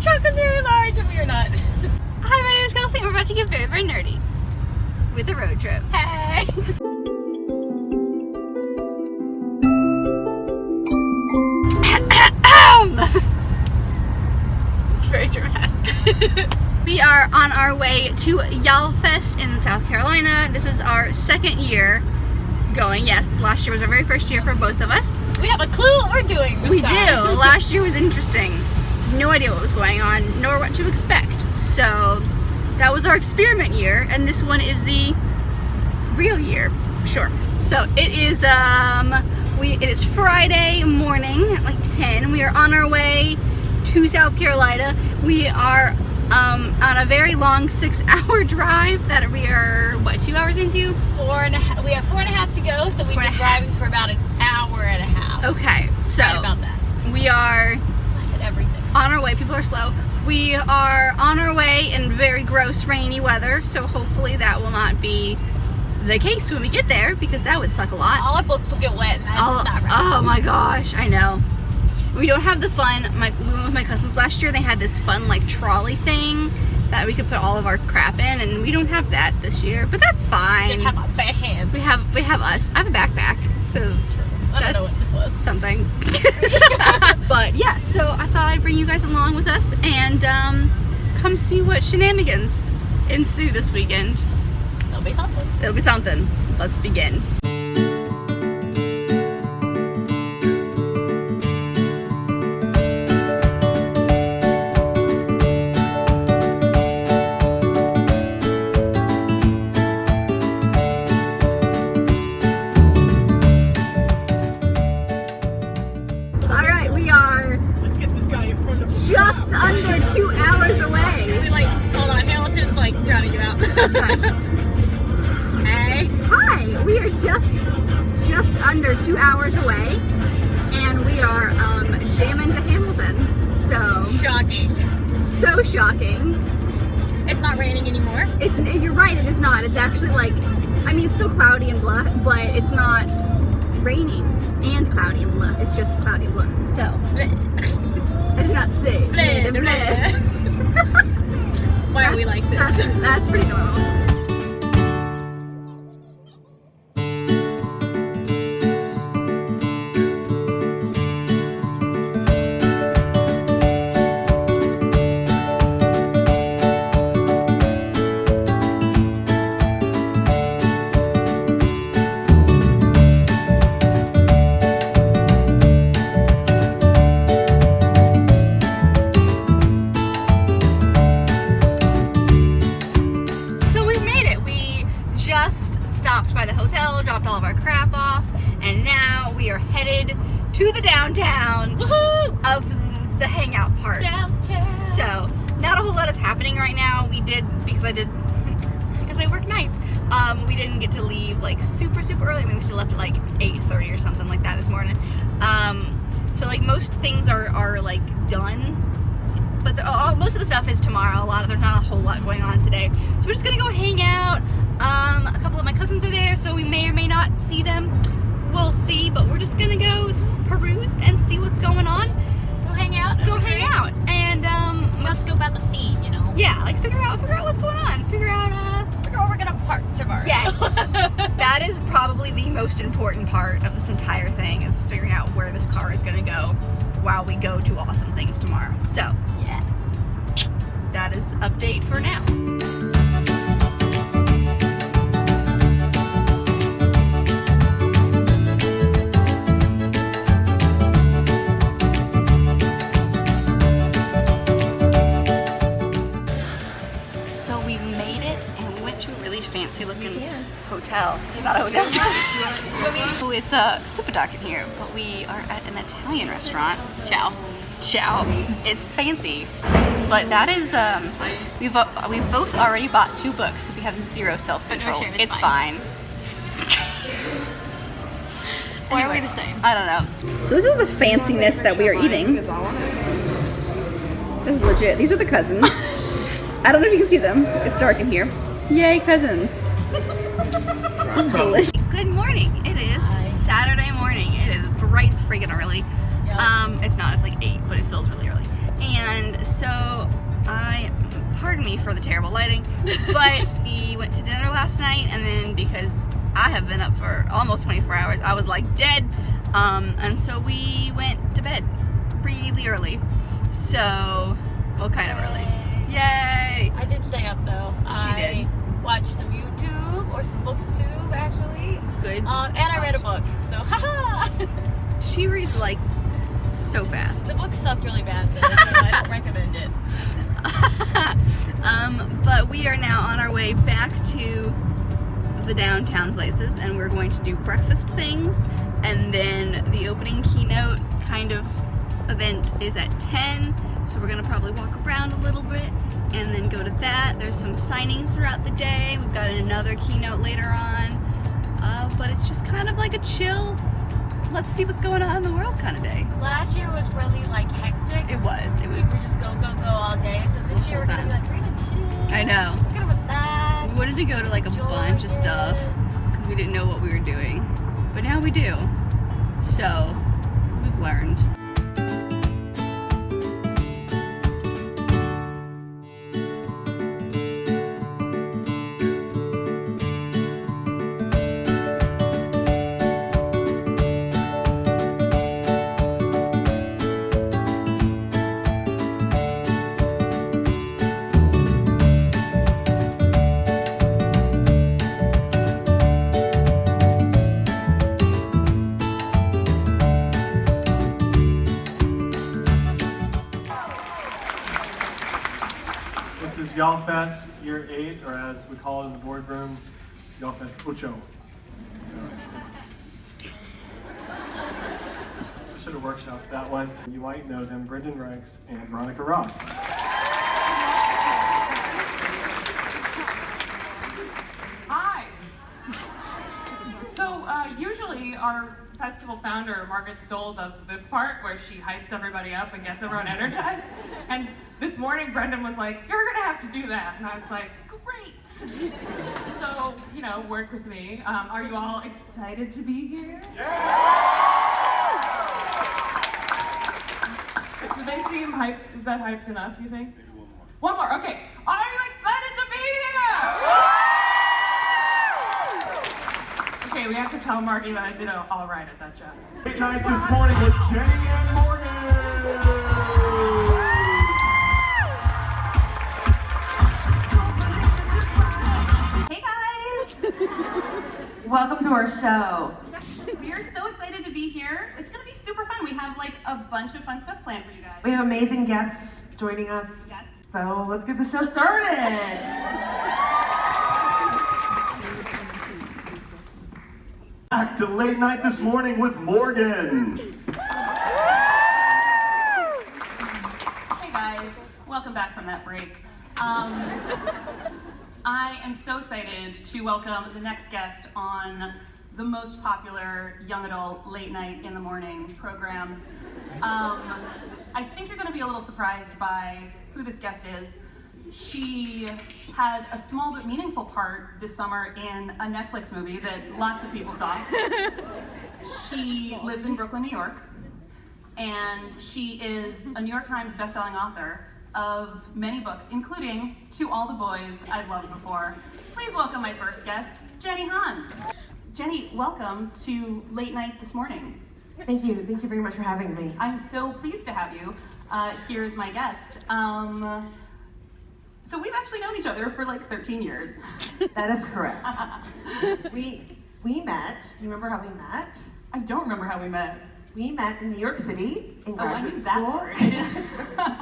truck was very large and we are not. Hi, my name is Kelsey and we're about to get very, very nerdy with a road trip. Hey! It's very dramatic. We are on our way to Yall Fest in South Carolina. This is our second year going. Yes, last year was our very first year for both of us. We have a clue what we're doing this We time. do. Last year was interesting. No idea what was going on, nor what to expect. So that was our experiment year, and this one is the real year. Sure. So it is it is Friday morning at like 10. We are on our way to South Carolina. We are on a very long 6-hour drive that we are, what, 2 hours into? 4.5. We have 4.5 to go, so we've been driving for about an hour and a half. Okay, so Right about that. we are I said everything. on our way. People are slow. We are on our way in very gross rainy weather, so hopefully that will not be the case when we get there, because that would suck a lot. All our books will get wet, and that's not right. Oh my gosh, I know. We don't have the fun. We went with my cousins last year. They had this fun like trolley thing that we could put all of our crap in, and we don't have that this year. But that's fine. Just have our bare hands. We have us. I have a backpack, so I don't know what this was. something. But yeah, so I thought I'd bring you guys along with us and come see what shenanigans ensue this weekend. It'll be something. It'll be something. Let's begin. Just under 2 hours away. We hold on, Hamilton's drowning you out. Hey. Hi, we are just under 2 hours away, and we are jamming to Hamilton. So Shocking. so shocking. It's not raining anymore. You're right, it is not. It's actually it's still cloudy and blah, but it's not raining and cloudy and blah. It's just cloudy and blah. So I do not say. Bleh, bleh. Why are we like this? That's pretty normal. By the hotel, dropped all of our crap off, and now we are headed to the downtown of the hangout part. Downtown. So not a whole lot is happening right now. Because I work nights. We didn't get to leave super early. I mean, we still left at 8:30 or something like that this morning. So most things are done. But most of the stuff is tomorrow. There's not a whole lot going on today. So we're just gonna go hang out. A couple of my cousins are there, so we may or may not see them. We'll see, but we're just gonna go peruse and see what's going on. Go hang out. And let's go about the scene, Yeah, figure out what's going on. Figure out where we're gonna park tomorrow. Yes, that is probably the most important part of this entire thing, is figuring out where this car is gonna go while we go do awesome things tomorrow. So yeah, that is update for now. Fancy looking hotel. It's not a hotel. So it's a super dark in here, but we are at an Italian restaurant. Ciao. It's fancy, but that is we've both already bought 2 books because we have 0 self-control. It's fine. Why are we the same? I don't know. So this is the fanciness that we are eating. This is legit. These are the cousins. I don't know if you can see them. It's dark in here. Yay, cousins. This is delicious. Good morning. It is Saturday morning. It is bright friggin' early. Yeah. It's not. It's 8, but it feels really early. And so pardon me for the terrible lighting, but we went to dinner last night, and then because I have been up for almost 24 hours, I was like dead, and so we went to bed really early. So, well, kind of early. Yay! I did stay up though. She did. Watched some YouTube or some booktube actually. Good. And I read a book. So haha. She reads like so fast. The book sucked really bad though, so I don't recommend it. But we are now on our way back to the downtown places, and we're going to do breakfast things, and then the opening keynote kind of event is at 10, so we're gonna probably walk around a little bit and then go to that. There's some signings throughout the day. We've got another keynote later on, but it's just kind of like a chill, let's see what's going on in the world kind of day. Last year was really like hectic. It was. We were just go all day. So this year we're gonna be like, we're gonna chill. I know. We're gonna relax. We wanted to go to like a bunch of stuff because we didn't know what we were doing, but now we do. So we've learned. This is Yall Fest Year 8, or as we call it in the boardroom, Yall Fest Ocho. I should have workshopped that one. You might know them, Brendan Rex and Veronica Rock. Hi. So usually our festival founder, Margaret Stoll, does this part where she hypes everybody up and gets everyone energized. And this morning, Brendan was like, "You're gonna have to do that." And I was like, "Great." So, you know, work with me. Are you all excited to be here? Do they seem hyped? Is that hyped enough, you think? Maybe one more. One more, okay. Are you excited to be here? Okay, we have to tell Margie that I did all right at that job. Late night this morning with Jenny and Morgan. Hey guys! Welcome to our show. We are so excited to be here. It's gonna be super fun. We have like a bunch of fun stuff planned for you guys. We have amazing guests joining us. Yes. So let's get the show started. Back to late night this morning with Morgan. Hey guys, welcome back from that break. I am so excited to welcome the next guest on the most popular young adult late night in the morning program. I think you're gonna be a little surprised by who this guest is. She had a small but meaningful part this summer in a Netflix movie that lots of people saw. She lives in Brooklyn, New York, and she is a New York Times bestselling author of many books, including To All the Boys I've Loved Before. Please welcome my first guest, Jenny Han. Jenny, welcome to Late Night This Morning. Thank you very much for having me. I'm so pleased to have you here as my guest. So we've actually known each other for like 13 years. That is correct. We met, do you remember how we met? I don't remember how we met. We met in New York City in I graduate knew that school. part.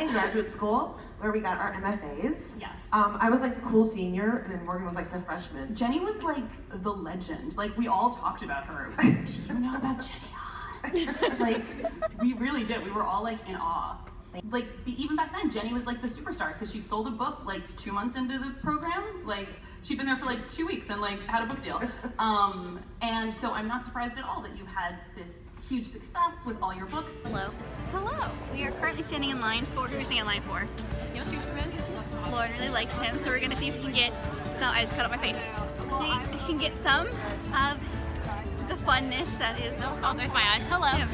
In graduate school, where we got our MFAs. Yes. I was like the cool senior, and then Morgan was like the freshman. Jenny was like the legend. Like we all talked about her. It was like, do you know about Jenny Han? Like we really did. We were all like in awe. Like even back then, Jenny was like the superstar because she sold a book like 2 months into the program. Like she'd been there for like 2 weeks and like had a book deal. And so I'm not surprised at all that you had this huge success with all your books. Hello. Hello. We are currently standing in line for, who are we standing in line for? Lauren really likes him, so we're gonna see if we can get some, I just cut up my face. See if we can get some of the funness that is. Oh, there's my eyes. Hello. him.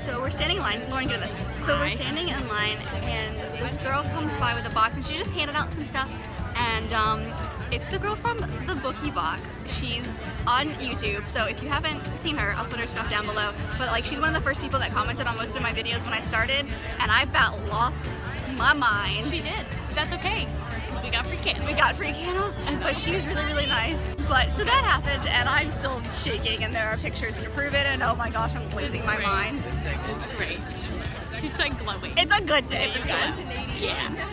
So we're standing in line. Lauren, get this. So we're standing in line, and this girl comes by with a box, and she just handed out some stuff. And it's the girl from the Bookie Box. She's on YouTube, so if you haven't seen her, I'll put her stuff down below. But like, she's one of the first people that commented on most of my videos when I started, and I about lost my mind. She did. That's okay. We got free candles. We got free candles, but she was really, really nice. But so that happened, and I'm still shaking, and there are pictures to prove it, and oh my gosh, I'm losing my mind. It's great. She's like glowing. It's a good day, you guys. Yeah.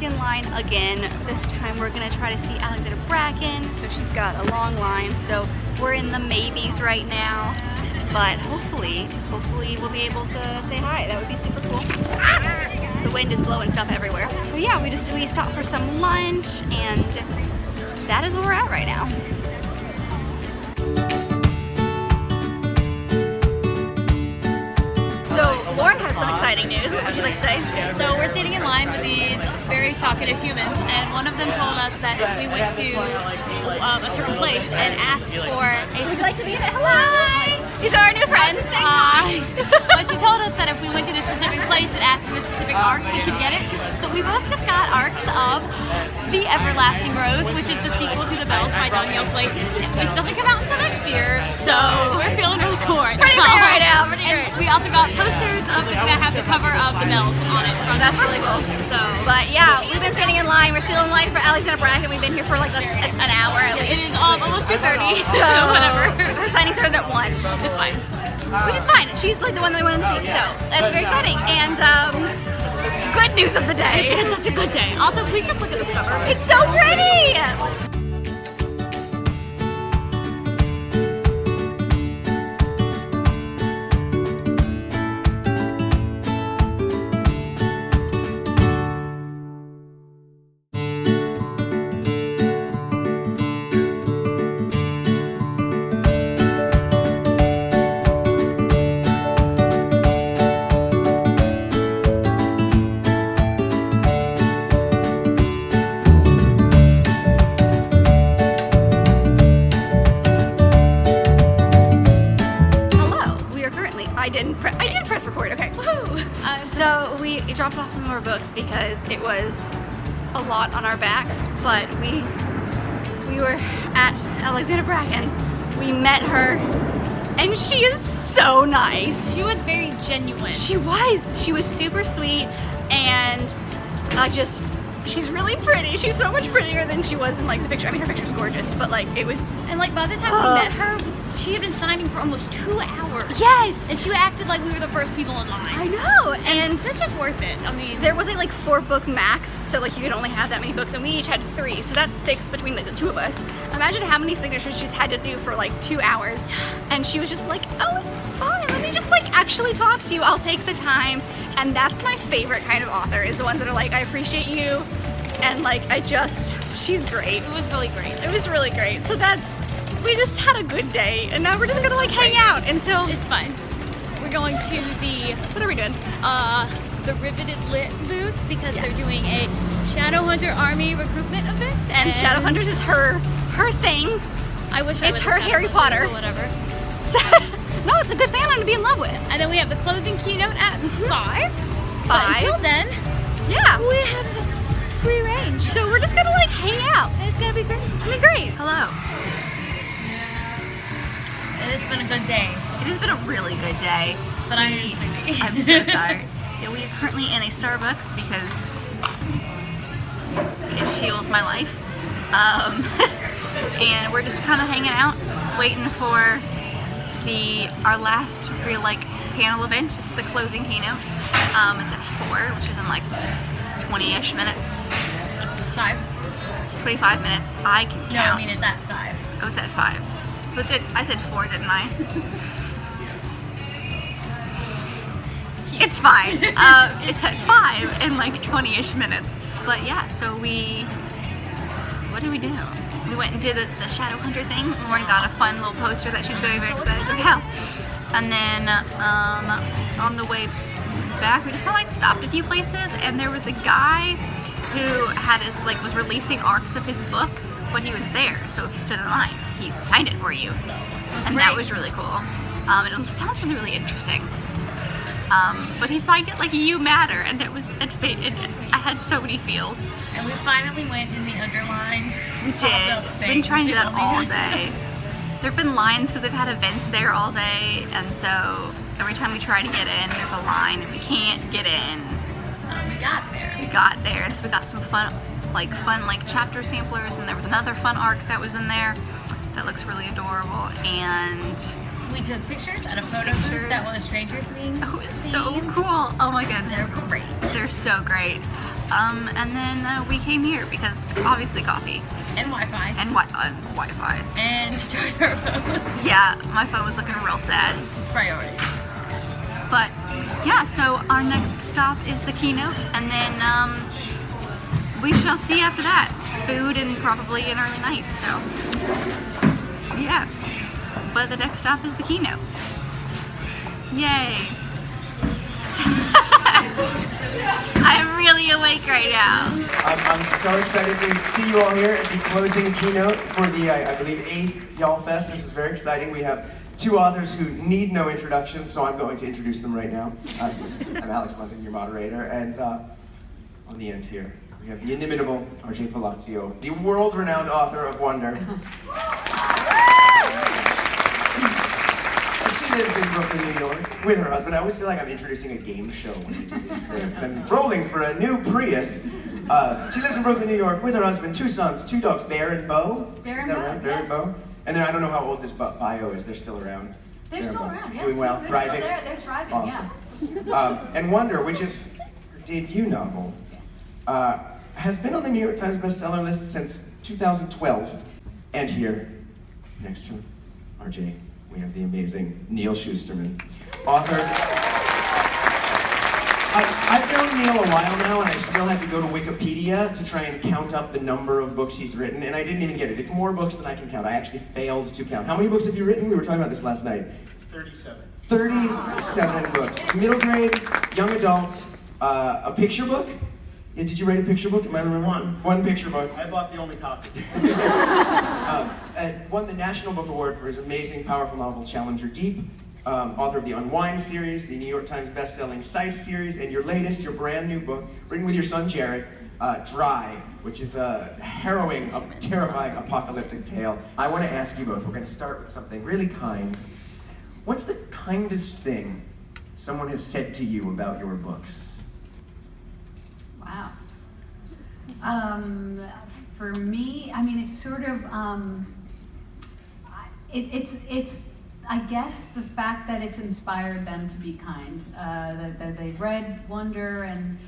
In line again. This time we're gonna try to see Alexander Bracken. So she's got a long line. So we're in the maybes right now, but hopefully we'll be able to say hi. That would be super cool. The wind is blowing stuff everywhere. So yeah, we stopped for some lunch, and that is where we're at right now. So Lauren has some exciting news. What would you like to say? So we're sitting in line with these very talkative humans, and one of them told us that if we went to a certain place and asked for a... Would you like to meet it? Hello! Hi! These are our new friends. Hi! But she told us that if we went to this specific place and asked for a specific arc, we could get it. So we both just got arcs of The Everlasting Rose, which is the sequel to The Bells by Danielle Clayton, which doesn't come out until next year. So we're feeling really cool right now. Pretty great right now, pretty great. And we also got posters of that have the cover of The Bells on it. That's really cool. So, but yeah, we've been standing in line. We're still in line for Alexander Bracken. We've been here for like an hour at it least. is almost 2:30, so whatever. Her signing started at 1. It's fine. Which is fine. She's like the one that we wanted to see, so that's very exciting. And good news of the day. It's such a good day. Also, please just look at this cover. It's so pretty! I did press record, okay. Woohoo! So we dropped off some of our books because it was a lot on our backs, but we were at Alexander Bracken. We met her, and she is so nice. She was very genuine. She was super sweet, and she's really pretty. She's so much prettier than she was in like the picture. I mean, her picture's gorgeous, but like it was. And like by the time we met her, she had been signing for almost 2 hours. Yes. And she acted like we were the first people in line. I know. And it's just worth it. I mean, there was like 4 book max, so like you could only have that many books, and we each had 3, so that's 6 between like the 2 of us. Imagine how many signatures she's had to do for like 2 hours, and she was just like, oh, it's fine. Let me just like actually talk to you. I'll take the time. And that's my favorite kind of author, is the ones that are like, I appreciate you, and like she's great. It was really great. It was really great. So we just had a good day, and now we're just gonna like hang out until it's fun. We're going to the, what are we doing? The Riveted Lit booth, because they're doing a Shadowhunter Army recruitment event. And Shadowhunters is her thing. I wish it's her Harry Potter. Or whatever. So, no, it's a good fandom to be in love with. And then we have the closing keynote at 5. 5. But until then, yeah, we have free range. So we're just gonna like hang out. And it's gonna be great. It's gonna be great. Hello. It has been a good day. It has been a really good day. But I'm so tired. Yeah, we are currently in a Starbucks because it fuels my life. And we're just kind of hanging out, waiting for our last real like panel event. It's the closing keynote. It's at 4, which is in like 20-ish minutes. 25 minutes. I can count. No, I mean it's at 5. Oh, it's at 5. So I said 4, didn't I? It's fine. It's at 5 in like 20-ish minutes. But yeah, so what did we do? We went and did the Shadow Hunter thing. Lauren got a fun little poster that she's very, very excited about. And then on the way back, we just kind of like stopped a few places, and there was a guy who was releasing arcs of his book, but he was there. So if you stood in line, he signed it for you, and that was really cool. It sounds really, really interesting. But he signed it like "You Matter," and I had so many feels. And we finally went in the underlined. We did. We've been trying to do that all day. There've been lines because they've had events there all day, and so every time we try to get in, there's a line, and we can't get in. We got there. We got there, and so we got some fun chapter samplers, and there was another fun arc that was in there that looks really adorable, and we took pictures at a photo booth that was Stranger Things. Oh, it's so cool. Oh my goodness. They're great. They're so great. And then we came here because obviously coffee. And Wi-Fi. And Wi-Fi. And to charge our phone. Yeah, my phone was looking real sad. Priority. But yeah, so our next stop is the keynote, and then we shall see after that. Food and probably an early night, so yeah. But the next stop is the keynote. Yay. I'm really awake right now. I'm so excited to see you all here at the closing keynote for the, I believe, 8th Yall Fest. This is very exciting. We have two authors who need no introduction, so I'm going to introduce them right now. I'm Alex London, your moderator, and on the end here, we have the inimitable R.J. Palazzo, the world-renowned author of Wonder. She lives in Brooklyn, New York, with her husband. I always feel like I'm introducing a game show when we do these things. I'm rolling for a new Prius. She lives in Brooklyn, New York, with her husband, 2 sons, 2 dogs, Bear and Bo. Bear and Is that Bo, right? Bear and Bo. And then I don't know how old this bio is. They're still around. They're still around, yeah. Doing well, They're thriving. Still there. They're thriving, Awesome. yeah. And Wonder, which is her debut novel, has been on the New York Times bestseller list since 2012. And here, next to RJ, we have the amazing Neil Shusterman, author. I've known Neil a while now, and I still had to go to Wikipedia to try and count up the number of books he's written, and I didn't even get it. It's more books than I can count. I actually failed to count. How many books have you written? We were talking about this last night. 37. 37 books. Middle grade, young adult, a picture book. Yeah, did you write a picture book? Am I remembering? One picture book. I bought the only copy. And won the National Book Award for his amazing, powerful novel, Challenger Deep. Author of the Unwind series, the New York Times best-selling Scythe series, and your latest, your brand new book, written with your son Jared, Dry, which is a harrowing, terrifying, apocalyptic tale. I want to ask you both, we're going to start with something really kind. What's the kindest thing someone has said to you about your books? Wow. For me, I mean, it's sort of, it's I guess the fact that it's inspired them to be kind, that they've read Wonder, and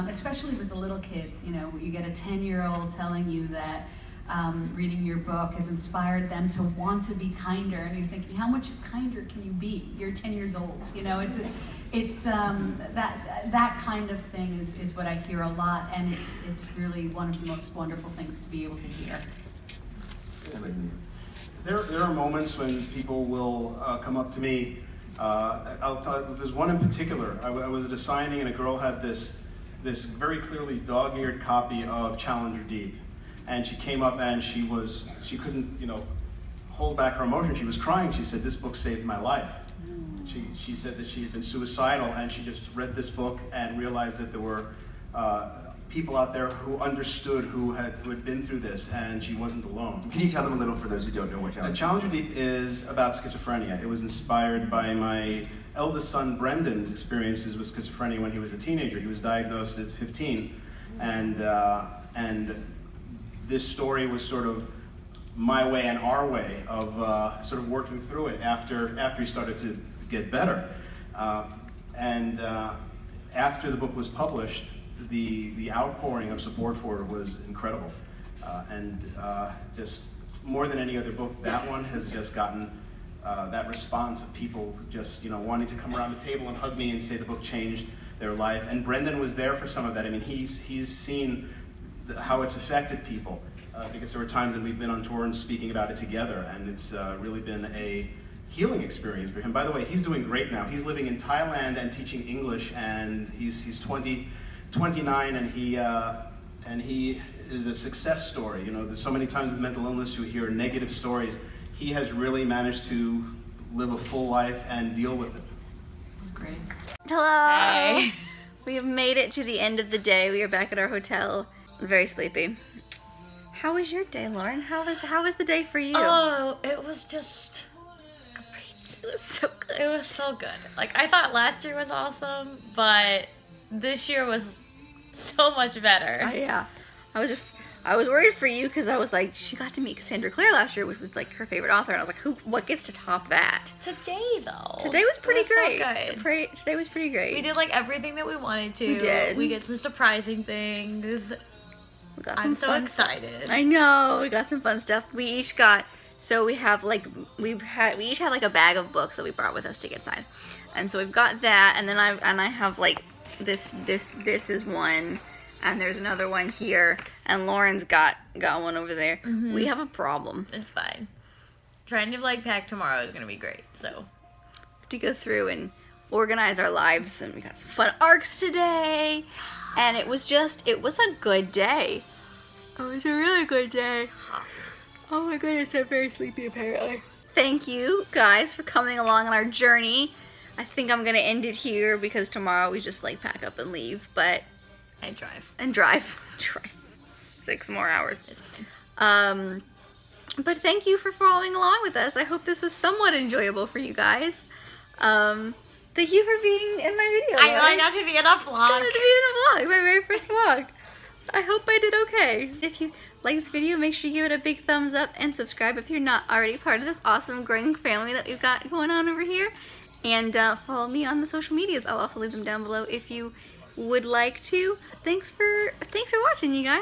especially with the little kids, you know, you get a 10-year-old telling you that reading your book has inspired them to want to be kinder, and you're thinking, how much kinder can you be? You're 10 years old, you know, it's that kind of thing is what I hear a lot, and it's really one of the most wonderful things to be able to hear. There are moments when people will come up to me. I'll tell you, there's one in particular. I was at a signing, and a girl had this very clearly dog-eared copy of Challenger Deep, and she came up and she couldn't, you know, hold back her emotion. She was crying. She said, "This book saved my life." She said that she had been suicidal, and she just read this book and realized that there were people out there who understood, who had been through this, and she wasn't alone. Can you tell them a little for those who don't know what Challenger Deep is about schizophrenia. It was inspired by my eldest son Brendan's experiences with schizophrenia when he was a teenager. He was diagnosed at 15, and this story was sort of my way and our way of sort of working through it after he started to get better. After the book was published, the outpouring of support for it was incredible. Just more than any other book, that one has just gotten that response of people just, wanting to come around the table and hug me and say the book changed their life. And Brendan was there for some of that. I mean, he's seen how it's affected people, because there were times when we've been on tour and speaking about it together, and it's really been a healing experience for him. By the way, he's doing great now. He's living in Thailand and teaching English, and he's 29, and he is a success story. There's so many times with mental illness you hear negative stories. He has really managed to live a full life and deal with it. It's great. Hello. Hey. We have made it to the end of the day. We are back at our hotel. I'm very sleepy. How was your day, Lauren? How was the day for you? Oh, it was just great. It was so good. It was so good. Like, I thought last year was awesome, but this year was so much better. Yeah. I was worried for you because I was like, she got to meet Cassandra Clare last year, which was like her favorite author, and I was like, what gets to top that? Today, though. Today was pretty great. So good. Today was pretty great. We did like everything that we wanted to. We did. We did some surprising things. We got some I'm so fun excited. I know. We got some fun stuff. We each got, so we have like, we each had like a bag of books that we brought with us to get signed. And so we've got that, and then I have like this is one, and there's another one here, and Lauren's got one over there. Mm-hmm. We have a problem. It's fine. Trying to like pack tomorrow is gonna be great. So to go through and organize our lives, and we got some fun arcs today, and it was a good day. It was a really good day. Oh my goodness, I'm very sleepy apparently. Thank you guys for coming along on our journey. I think I'm gonna end it here because tomorrow we just like pack up and leave, but drive 6 more hours. But thank you for following along with us. I hope this was somewhat enjoyable for you guys. Thank you for being in my video. I got to be in a vlog. Got to be in a vlog, my very first vlog. I hope I did okay. If you like this video, make sure you give it a big thumbs up and subscribe if you're not already part of this awesome growing family that we've got going on over here. And follow me on the social medias. I'll also leave them down below if you would like to. Thanks for watching, you guys.